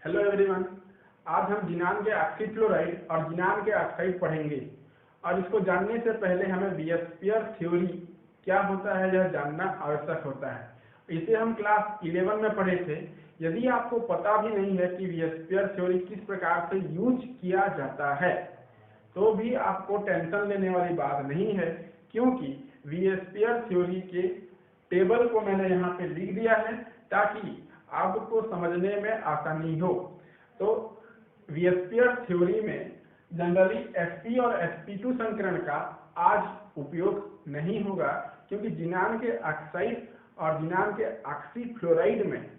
Hello everyone. आज हम जिनान के ऑक्सीफ्लोराइड और जिनान के ऑक्साइड पढ़ेंगे और इसको जानने से पहले हमें बीएसपीआर थ्योरी क्या होता है यह जानना आवश्यक होता है। इसे हम क्लास 11 में पढ़े थे। यदि आपको पता भी नहीं है कि बीएसपीआर थ्योरी किस प्रकार से यूज किया जाता है तो भी आपको टेंशन लेने वाली बात नहीं है, क्योंकि बीएसपीआर थ्योरी के टेबल को मैंने यहाँ पे लिख दिया है ताकि आपको समझने में आसानी हो। तो बीएसपीआर थ्योरी में जनरली sp और sp2 संकरण का आज उपयोग नहीं होगा, क्योंकि जिनान के ऑक्साइड और जिनान के ऑक्सीफ्लोराइड में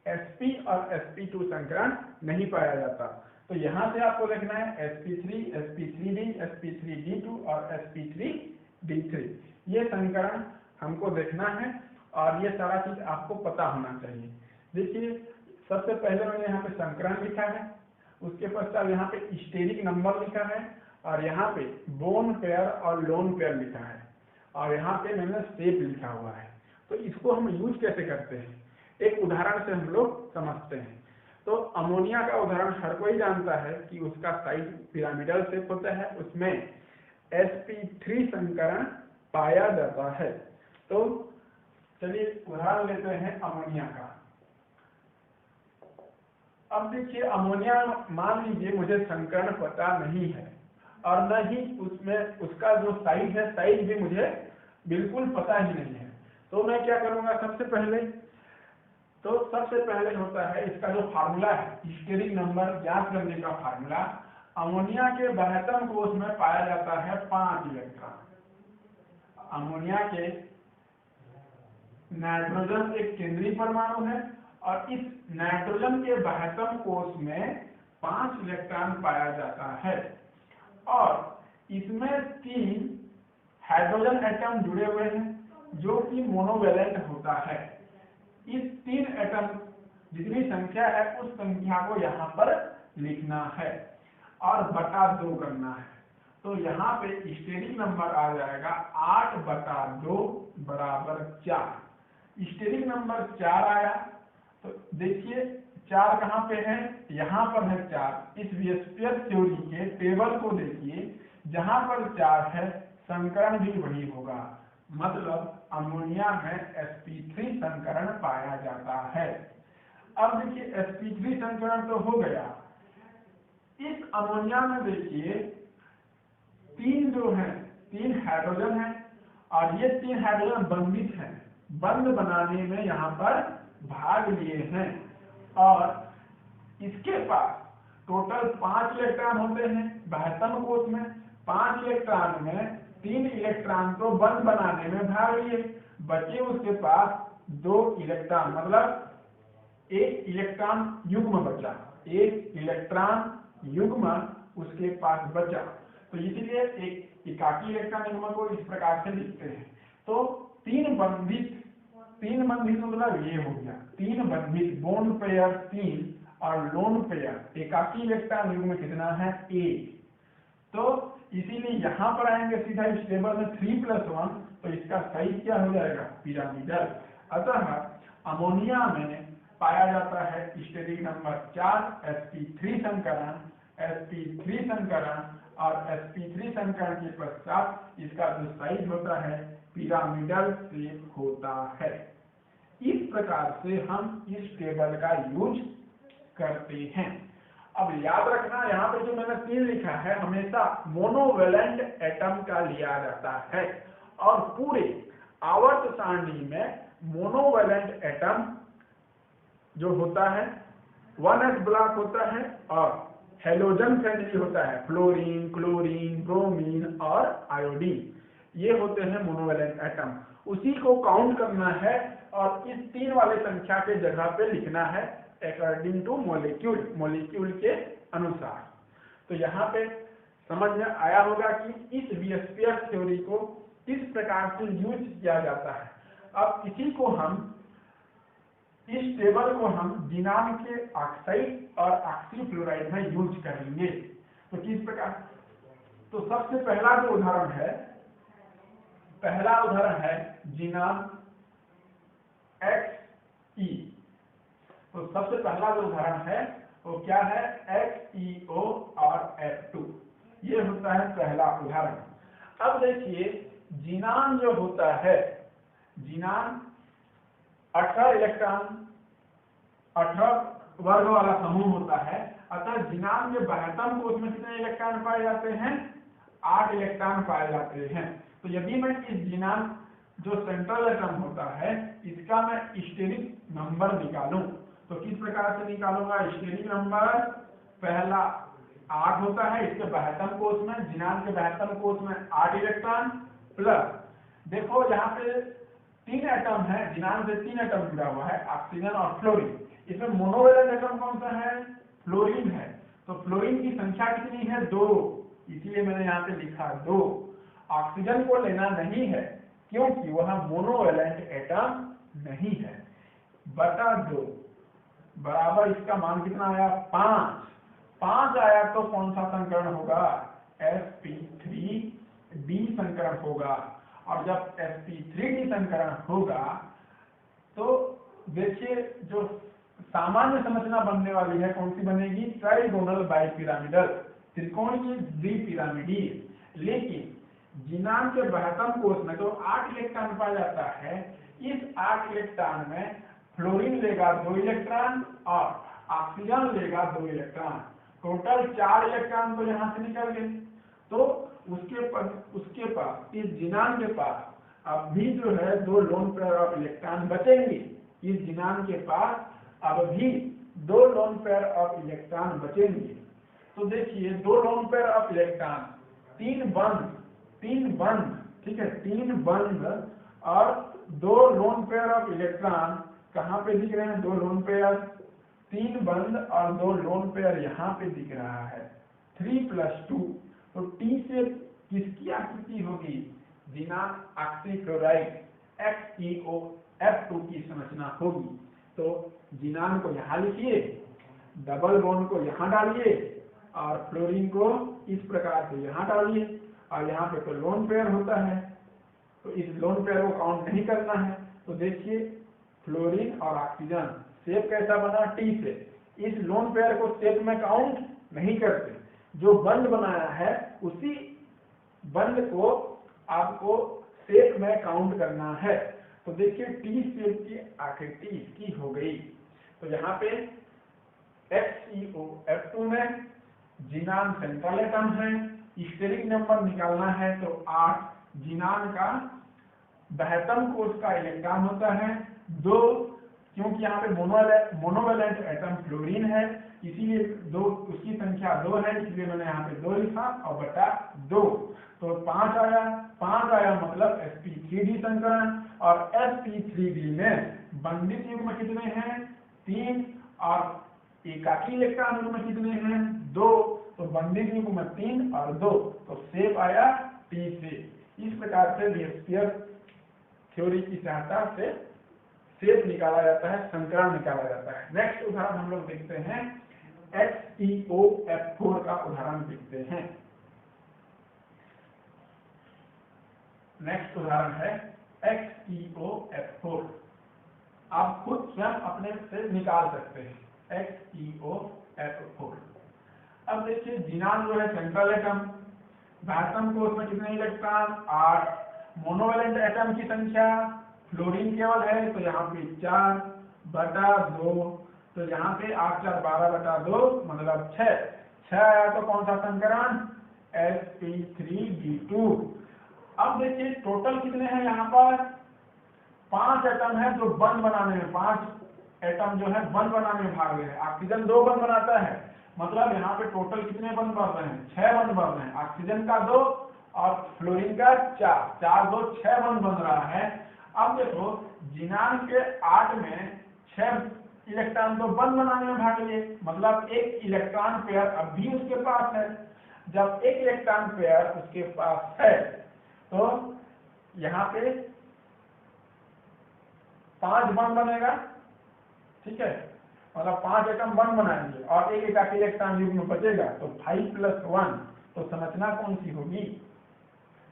sp और sp2 संकरण नहीं पाया जाता। तो यहाँ से आपको देखना है sp3, sp3d, sp3d2 और sp3d3 ये संकरण हमको देखना है और ये सारा चीज आपको पता होना चाहिए। देखिए, सबसे पहले मैंने यहाँ पे संकरण लिखा है, उसके पश्चात यहाँ पे स्टेरिक नंबर लिखा है और यहाँ पे बोन पेयर और लोन पेयर लिखा है और यहाँ पे मैंने शेप लिखा हुआ है। तो इसको हम यूज कैसे करते हैं, एक उदाहरण से हम लोग समझते हैं। तो अमोनिया का उदाहरण हर कोई जानता है कि उसका साइज पिरामिडल शेप होता है, उसमें sp3 संकरण पाया जाता है। तो चलिए उदाहरण लेते हैं अमोनिया का। अब देखिए, अमोनिया मान लीजिए मुझे संकरण पता नहीं है और न ही उसमें उसका जो साइज है, साइज भी मुझे बिल्कुल पता ही नहीं है। तो मैं क्या करूंगा, सबसे पहले होता है इसका जो फार्मूला है, स्टेरिक नंबर ज्ञात करने का फार्मूला। अमोनिया के बाह्यतम कोश में पाया जाता है 5 इलेक्ट्रॉन। अमोनिया के नाइट्रोजन एक केंद्रीय परमाणु है और इस नाइट्रोजन के बाह्यतम कोश में 5 इलेक्ट्रॉन पाया जाता है और इसमें 3 हाइड्रोजन एटम जुड़े हुए हैं जो कि मोनोवैलेंट होता है। इस 3 एटम जितनी संख्या है उस संख्या को यहाँ पर लिखना है और बटा 2 करना है। तो यहाँ पे स्टेरिक नंबर आ जाएगा 8/2 बराबर 4। स्टेरिक नंबर 4 आया तो देखिए 4 कहाँ पे है, यहाँ पर है 4। इस बीएसपीआर थ्योरी के टेबल को देखिए, जहाँ पर 4 है संकरण भी वही होगा, मतलब अमोनिया में sp3 संकरण पाया जाता है। अब देखिए sp3 संकरण तो हो गया। इस अमोनिया में देखिए 3 जो है 3 हाइड्रोजन है और ये 3 हाइड्रोजन बंधित है, बंध बनाने में यहाँ पर भाग लिए हैं और इसके पास टोटल 5 इलेक्ट्रॉन होते हैं बाह्यतम कोश में। 5 इलेक्ट्रॉन में 3 इलेक्ट्रॉन तो बंध बनाने में भाग लिए, बचे उसके पास 2 इलेक्ट्रॉन, मतलब 1 इलेक्ट्रॉन युग्म बचा, 1 इलेक्ट्रॉन युग्म उसके पास बचा। तो इसीलिए एक एकाकी इलेक्ट्रॉन युग्म को इस प्रकार से लिखते हैं। तो 3 बंधित मतलब ये हो गया 3 बंधित बॉन्ड पेयर 3 और लोन पेयर एकाकी इलेक्ट्रॉन युग्म कितना है 1। तो इसीलिए यहाँ पर आएंगे सीधा इस टेबल में 3+1, तो इसका साइज क्या हो जाएगा, पिरामिडल। अतः अमोनिया में पाया जाता है स्टेरिक नंबर 4 sp3 संकरण और sp3 संकरण के पश्चात इसका जो साइज होता है पिरामिडल शेप होता है। इस प्रकार से हम इस टेबल का यूज करते हैं। अब याद रखना, यहाँ पे जो मैंने 3 लिखा है हमेशा मोनोवैलेंट एटम का लिया जाता है और पूरे आवर्त सारणी में मोनोवैलेंट एटम जो होता है 1s ब्लॉक होता है और हेलोजन फ्रेंडली होता है, फ्लोरीन, क्लोरीन, ब्रोमीन और आयोडीन, ये होते हैं मोनोवैलेंट एटम। उसी को काउंट करना है और इस 3 वाले संख्या के जगह पे लिखना है अकॉर्डिंग टू मॉलिक्यूल के अनुसार। तो यहाँ पे समझ में आया होगा कि इस बीएसपीआर थ्योरी को किस प्रकार से यूज किया जाता है। अब इसी को इस टेबल को हम जिनान के ऑक्साइड और ऑक्सीफ्लोराइड में यूज करेंगे। तो किस प्रकार, तो सबसे पहला जो उदाहरण है जिनान XE। तो सबसे पहला जो उदाहरण है तो क्या है XeO और F2। ये होता है पहला उदाहरण। अब देखिए जिनान जो होता है, जिनान 18 इलेक्ट्रॉन 18 वर्ग वाला समूह होता है, अतः जिनान के बाह्यतम कोश में कितने इलेक्ट्रॉन पाए जाते हैं? 8 इलेक्ट्रॉन पाए जाते हैं। तो यदि मैं इस जिनान जो सेंट्रल एटम होता है इसका मैं स्टेरिक नंबर निकालूं तो किस प्रकार से निकालूंगा? स्टेरिक नंबर पहला 8 होता है, इसके बाह्यतम कोश में, जिनान के बाह्यतम कोश में 8 इलेक्ट्रॉन प्लस, देखो यहाँ पे 3 एटम है, जिनान से 3 एटम जुड़ा हुआ है, ऑक्सीजन और फ्लोरीन। इसमें मोनोवेलेंट एटम कौन सा है? फ्लोरीन है। तो फ्लोरीन की संख्या कितनी है? 2, इसीलिए मैंने यहाँ पे लिखा 2। ऑक्सीजन को लेना नहीं है क्योंकि वह मोनोवेलेंट एटम नहीं है, बटा 2 बराबर इसका मान कितना आया? 5 आया तो कौन सा संकरण होगा? sp3d संकरण होगा। और जब sp3d संकरण होगा तो देखिए जो सामान्य संरचना बनने वाली है कौन सी बनेगी? ट्राइगोनल बाइपिरामिडल, त्रिकोणीय द्विपिरामिडीय। लेकिन जिनान के बाह्यतम कोश में जो 8 इलेक्ट्रॉन पाया जाता है, इस 8 इलेक्ट्रॉन में फ्लोरीन लेगा 2 इलेक्ट्रॉन और ऑक्सीजन लेगा 2 इलेक्ट्रॉन, टोटल 4 इलेक्ट्रॉन तो यहाँ से निकल गए। तो उसके पास इस जिनान के पास अब भी जो है 2 लोन पेयर ऑफ इलेक्ट्रॉन बचेंगे। इस जिनान के पास अब भी 2 लोन पेयर ऑफ इलेक्ट्रॉन बचेंगे। तो देखिए 2 लोन पेयर ऑफ इलेक्ट्रॉन, 3 बंद, ठीक है, 3 बंद और 2 लोन पेयर ऑफ इलेक्ट्रॉन कहाँ पे दिख रहे हैं? 2 लोन पेयर, 3 बंद और 2 लोन पेयर यहाँ पे दिख रहा है। 3 + 2, तो T से किसकी आकृति होगी? जिनान ऑक्सीक्लोराइड XeO की संरचना होगी। तो जिनान को यहाँ लिखिए, डबल बॉन्ड को यहाँ डालिए और फ्लोरीन को इस प्रकार से यहाँ डालिए, और यहाँ पे तो लोन पेयर होता है तो इस लोन पेयर को काउंट नहीं करना है। तो देखिए फ्लोरीन और ऑक्सीजन शेप कैसा बना? T से। इस लोन पेयर को शेप में काउंट नहीं करते, जो बंद बनाया है उसी बंद को आपको शेप में काउंट करना है। तो देखिए T शेप की आकृति इसकी हो गई। तो यहाँ पे XeO में जिनान सेंट्रल एटम है, स्टेरिक नंबर निकालना है तो 8, जिनान का बाह्यतम कोश का इलेक्ट्रॉन होता है 2, क्योंकि यहाँ पे मोनोवेलेंट एटम फ्लोरीन है इसीलिए 2, उसकी संख्या 2 है, इसलिए मैंने यहाँ पे 2 लिखा और बटा 2, तो 5 आया मतलब sp3d संकरण। और sp3d में बंधित युग्म कितने हैं? 3 और एकाकी इलेक्ट्रॉन युग्म कितने हैं? 2, तो बंधित युग्म 3 और 2, तो शेप आया T से। इस प्रकार से बेस्पियर थ्योरी की सहायता से शेप निकाला जाता है, संकरण निकाला जाता है। नेक्स्ट उदाहरण हम लोग देखते हैं, XeOF4 का उदाहरण देखते हैं। नेक्स्ट उदाहरण है XeOF4। आप खुद स्वयं अपने से निकाल सकते हैं XeOF4। अब देखिए जिनान जो है सेंट्रल एटम, बाह्यतम कोश में कितने इलेक्ट्रॉन? 8, मोनोवेलेंट एटम की संख्या फ्लोरीन केवल है तो यहाँ पे 4 बटा 2, तो यहाँ पे 8 4 12 बटा 2 मतलब 6 आया तो कौन सा संकरण? sp3d2। अब देखिए टोटल कितने हैं यहाँ पर? 5 एटम है जो बंद बनाने में, 5 एटम जो है बंद बनाने में भाग रहे हैं। ऑक्सीजन 2 बंद बनाता है, मतलब यहाँ पे टोटल कितने बंद बन रहे हैं? 6 बंद बन रहे हैं। ऑक्सीजन का 2 और फ्लोरीन का 4 2 6 बंद बन रहा है। अब देखो जिनान के 8 में 6 इलेक्ट्रॉन तो बंद बनाने में भाग लिए, मतलब 1 इलेक्ट्रॉन पेयर अब भी उसके पास है। जब 1 इलेक्ट्रॉन पेयर उसके पास है तो यहाँ पे 5 बंद बनेगा, ठीक है, मतलब 5 एटम बंद बनाएंगे और 1 एकाकी इलेक्ट्रॉन युग्म बचेगा तो 5 + 1, तो संरचना कौन सी होगी?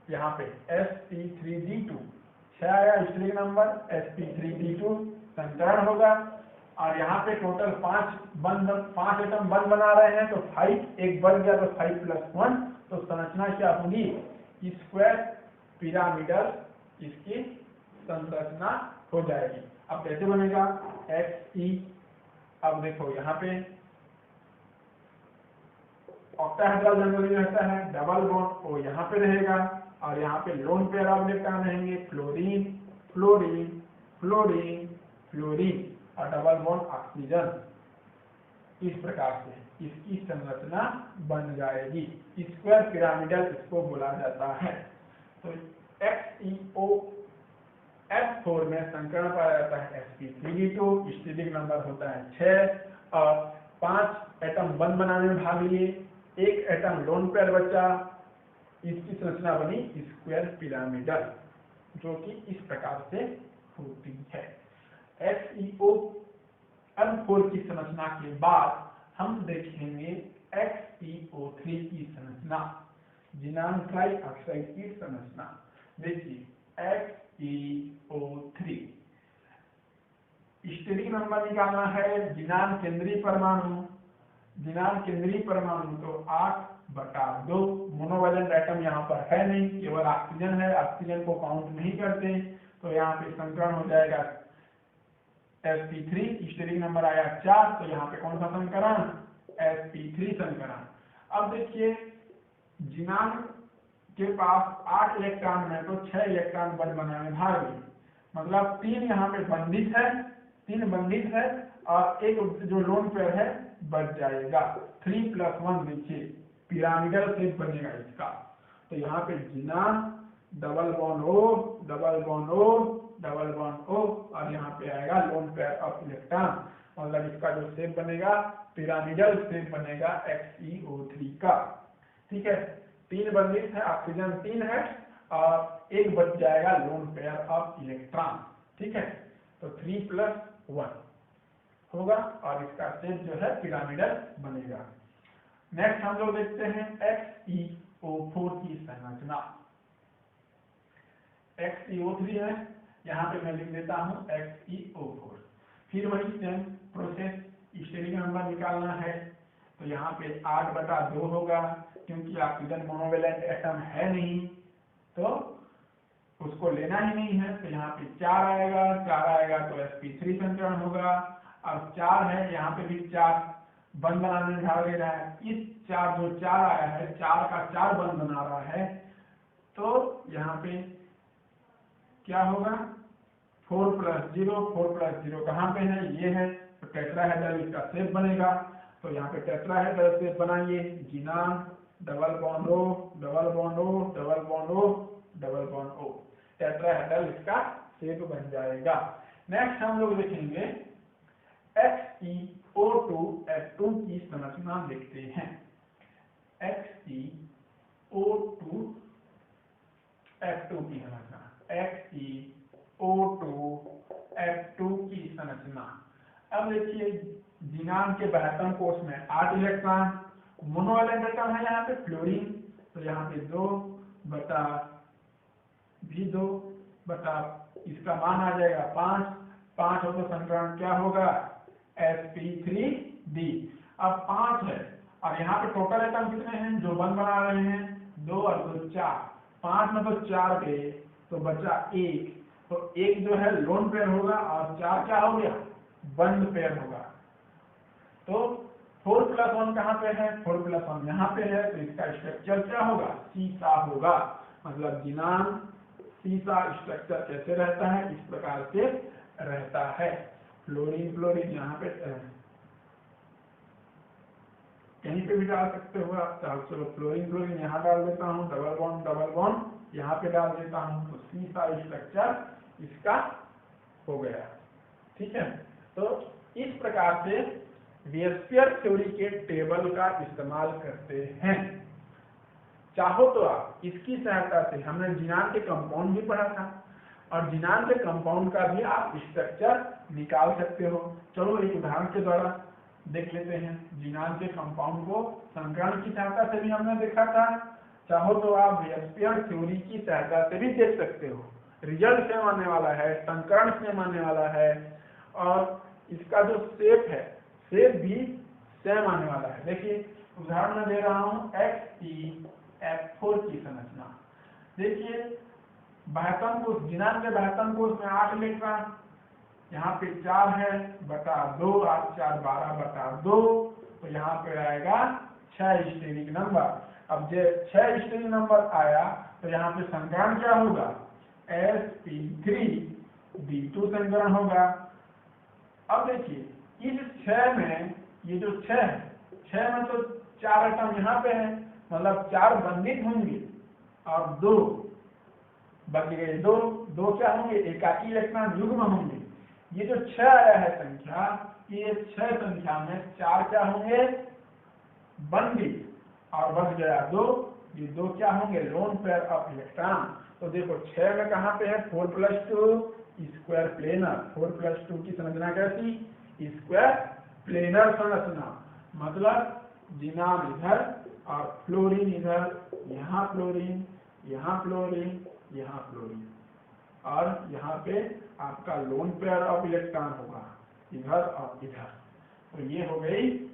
यहाँ पे sp3d2, 6 आया स्टेरिक नंबर, sp3d2 संकरण होगा। और यहाँ पे टोटल 5 एटम बंद बना रहे हैं, तो 5 एक बढ़ गया तो 5 + 1, तो संरचना क्या होगी, स्क्वायर पिरामिडल इसकी संरचना हो जाएगी। अब कैसे बनेगा, XE, अब देखो यहाँ पे ऑक्टाहेड्रल जनरली रहता है, डबल बॉन्ड O यहाँ पे रहेगा और यहाँ पे लोन पेयर ऑफ इलेक्ट्रॉन रहेंगे, फ्लोरीन फ्लोरीन फ्लोरीन फ्लोरीन और डबल बॉन्ड ऑक्सीजन। इस प्रकार से इसकी संरचना बन जाएगी, स्क्वायर पिरामिडल इसको बोला जाता है। तो XeO F4 में संकरण पाया जाता है sp3d2, स्टेरिक नंबर होता है 6 और 5 एटम बंद बनाने में भाग लिए, 1 एटम लोन पेयर बचा, इसकी संरचना बनी स्क्वायर पिरामिडल, जो कि इस प्रकार से होती है। XeO F4 की संरचना के बाद हम देखेंगे XeO3 की संरचना, जिनान ट्राइऑक्साइड की संरचना। देखिए XeO3 स्टेरिक नंबर निकालना है, जिनान केंद्रीय परमाणु, जिनान केंद्रीय परमाणु तो 8/2, मोनोवैलेंट एटम यहाँ पर है नहीं, केवल ऑक्सीजन है, ऑक्सीजन को काउंट नहीं करते, तो यहाँ पे संकरण हो जाएगा sp3, स्टेरिक नंबर आया 4, तो यहाँ पे कौन सा संकरण, sp3 संकरण। अब देखिए जिनान के पास 8 इलेक्ट्रॉन है तो 6 इलेक्ट्रॉन बंद बनाने भाग लिए, मतलब 3 यहाँ पे बंधित है, 3 बंधित है और एक जो लोन पेयर है बच जाएगा। 3 + 1 देखिए पिरामिडल शेप बनेगा इसका, तो यहाँ पे xenon double bond O double bond O double bond O और यहाँ पे आएगा लोन पेयर ऑफ इलेक्ट्रॉन, मतलब इसका जो शेप बनेगा पिरामिडल शेप बनेगा XeO3 का। ठीक है, 3 बंधित है, ऑक्सीजन 3 है और एक बच जाएगा लोन पेयर ऑफ इलेक्ट्रॉन। ठीक है, तो 3 + 1 होगा और इसका शेप जो है पिरामिडल बनेगा। नेक्स्ट हम लोग देखते हैं XeO4 की संरचना। XeO3 है, यहाँ पे मैं लिख देता हूँ XeO4। फिर वही सेम प्रोसेस, स्टेरिक नंबर निकालना है, तो यहाँ पे 8/2 होगा, क्योंकि ऑक्सीजन मोनोवैलेंट एटम है नहीं तो उसको लेना ही नहीं है, तो यहाँ पे 4 आएगा, 4 आएगा तो sp3 संकरण होगा और 4 है, यहाँ पे भी 4 बंद बनाने में भाग ले रहा है, इस 4 जो 4 आया है 4 का 4 बंद बना रहा है, तो यहाँ पे क्या होगा 4 + 0, 4 + 0 कहाँ पे है, ये है, तो टेट्राहेड्रल इसका शेप बनेगा, तो यहाँ पे टेट्राहेड्रल शेप बनाइए, xenon double bond O double bond O double bond O double bond O, tetrahedral इसका शेप बन जाएगा। नेक्स्ट हम लोग देखेंगे XeO2 F2 की संरचना देखते हैं। XeO2 F2 की संरचना, XeO2 F2 की संरचना। अब देखिए जिनान के 72 कोष में 8 इलेक्ट्रॉन, मोनोवैलेंट एटम है यहाँ पे फ्लोरीन, तो यहाँ पे 2/2 इसका मान आ जाएगा 5 हो तो संकरण क्या होगा sp3d। अब 5 है और यहाँ पे टोटल एटम कितने हैं जो बंद बना रहे हैं, 2 और 2 4, 5 में तो 4 गए तो बचा 1, तो 1 जो है लोन पेयर होगा और 4 क्या हो गया बंद पेयर होगा। तो 4 + 1 कहाँ पे है, 4 + 1 यहाँ पे है, तो इसका स्ट्रक्चर क्या होगा, सीसा होगा, मतलब जिनान सीसा स्ट्रक्चर कैसे रहता है, इस प्रकार से रहता है। फ्लोरीन फ्लोरीन यहाँ पे कहीं पे भी डाल सकते हो आप, चलो फ्लोरीन फ्लोरीन यहाँ डाल देता हूँ, डबल बॉन्ड यहाँ पे डाल देता हूँ, तो सीसा स्ट्रक्चर इसका हो गया। ठीक है, तो इस प्रकार से वियस्पियर थ्योरी के टेबल का इस्तेमाल करते हैं। चाहो तो आप इसकी सहायता से, हमने जिनान के कंपाउंड भी पढ़ा था और जिनान के कंपाउंड का भी आप स्ट्रक्चर निकाल सकते हो। चलो एक उदाहरण के द्वारा देख लेते हैं। जिनान के कंपाउंड को संकरण की सहायता से भी हमने देखा था, चाहो तो आप वियस्पियर थ्योरी की सहायता से भी देख सकते हो। रिजल्ट सेम आने वाला है, संकरण सेम आने वाला है और इसका जो शेप है शेप भी सेम आने वाला है। देखिए उदाहरण में दे रहा हूं XeF4 की संरचना। देखिए बाह्यतम कोश, जिनान के बाह्यतम कोश में 8 इलेक्ट्रॉन, यहाँ पे 4 है बटा 2, 8 4 12 बटा 2, तो यहाँ पे आएगा 6 स्टेरिक नंबर। अब जो 6 स्टेरिक नंबर आया तो यहाँ पे संकरण क्या होगा, sp3d2 संकरण होगा। अब देखिए इस 6 में ये जो 6 है, 6 में तो 4 एटम यहाँ पे है, मतलब 4 बंधित होंगे और 2 बच गए, 2 क्या होंगे, एकाकी इलेक्ट्रॉन युग्म होंगे। ये जो 6 आया है संख्या, ये 6 संख्या में 4 क्या होंगे, बंधित, और बच गया 2, ये 2 क्या होंगे, लोन पेयर ऑफ इलेक्ट्रॉन। तो देखो 6 में कहाँ पे है, 4 + 2 स्क्वायर प्लेनर, 4 + 2 की संरचना कैसी, स्क्वायर प्लेनर संरचना, मतलब जिनान इधर और फ्लोरीन इधर, यहाँ फ्लोरीन, यहाँ फ्लोरीन, यहाँ फ्लोरीन, और यहाँ पे आपका लोन पेयर ऑफ इलेक्ट्रॉन होगा इधर और इधर। तो ये हो गई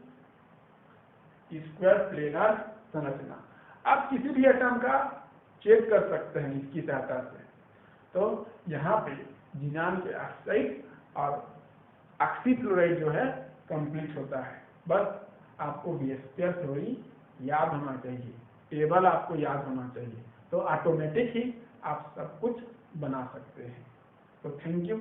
स्क्वायर प्लेनर संरचना। आप किसी भी एटम का चेक कर सकते हैं इसकी सहायता से। तो यहाँ पे जिनान के ऑक्साइड और ऑक्सीक्लोराइड जो है कंप्लीट होता है। बस आपको बीएसपीआर थ्योरी याद होना चाहिए, टेबल आपको याद होना चाहिए, तो ऑटोमेटिक ही आप सब कुछ बना सकते हैं। तो थैंक यू।